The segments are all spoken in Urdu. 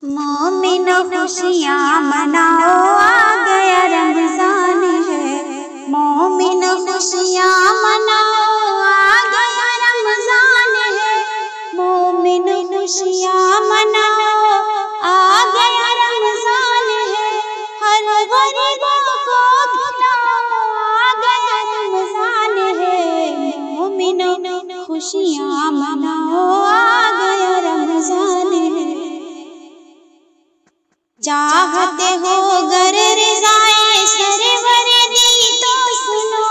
مومنو خوشیاں مناؤ، آ گیا رمضان ہے۔ مومنو خوشیاں مناؤ، آ گیا رمضان ہے۔ مومنو خوشیاں مناؤ، آ گیا رمضان ہے۔ ہر غریبوں کو کھلاؤ، آ گیا رمضان ہے۔ مومنو خوشیاں مناؤ، آ گیا رمضان ہے۔ چاہتے ہو گر رضائے سرور دی تو سنو،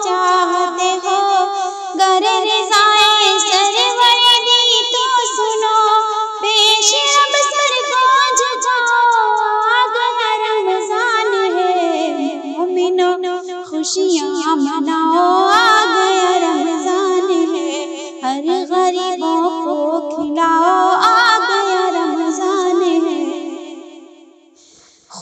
چاہتے ہو گر رضائے سرور دی تو سنو، پیش اب سر کو جھکاؤ، آ گیا رمضان ہے۔ مومنو خوشیاں مناؤ، آ گیا رمضان ہے۔ ہر غریبوں کو کھلاؤ، آ گیا رمضان ہے۔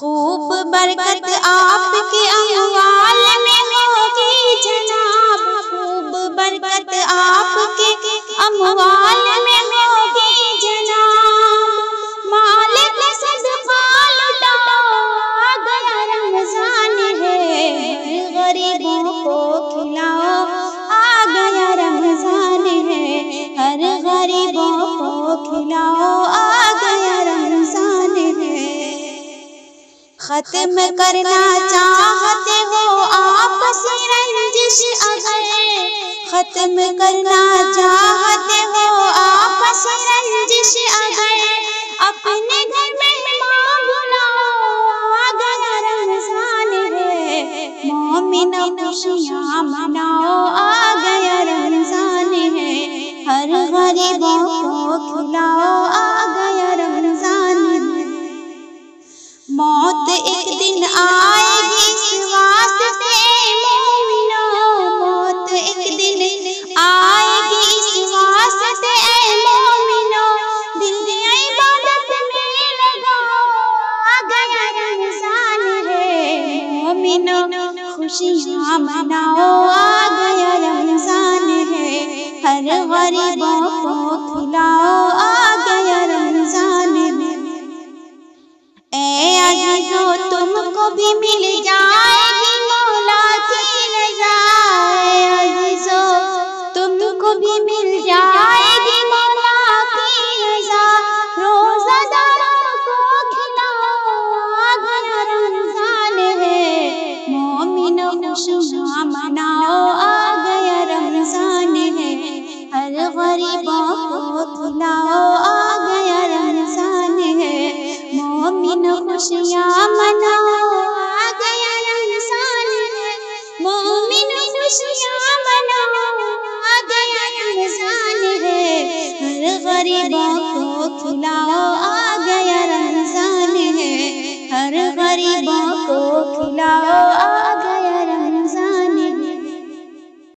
خوب برکت آپ کے اموال میں ہوگی جناب، خوب برکت آپ کے اموال میں ہوگی جناب۔ مال کا صدقہ لٹاؤ، آ گیا رمضان ہے۔ غریبوں کو کھلاؤ، آ گیا رمضان ہے۔ ہر غریبوں کو کھلاؤ، آ گیا رمضان ہے۔ ختم کرنا چاہتے ہو آپسی رنجش اگر، ختم کرنا چاہتے ہو آپسی رنجش اگر، اپنے گھر مہمان بلاؤ، آ گیا رمضان ہے۔ مومنو خوشیاں مناؤ، آ گیا رمضان ہے۔ ہر غریبوں کو کھلاؤ، آ گیا رمضان ہے۔ موت ایک دن آئے گی اس واسطے مومنو، موت ایک دن آئے گی اس واسطے مومنو، دل عبادت میں لگاؤ، آ گیا رمضان ہے۔ مومنو خوشیاں مناؤ، آ گیا رمضان ہے۔ ہر غریبوں کو کھلاؤ، آ گیا رمضان ہے۔ اے عزیزو تم کو بھی مل جائے گی مولا کی رضا، اے عزیزو تم کو بھی مل جائے گی مولا کی رضا۔ روزہ داروں کو کھلاؤ، آ گیا رمضان ہے۔ مومنو خوشیاں مناؤ، آ گیا رمضان ہے۔ ہر غریبوں کو کھلاؤ، آ گیا رمضان ہے۔ مومنو خوشیاں مناؤ، آ گیا رمضان ہے۔ مومنو خوشیاں مناؤ، آ گیا رمضان ہے۔ ہر غریبوں کو کھلاؤ، آ گیا رمضان ہے۔ ہر غریبوں کو کھلاؤ،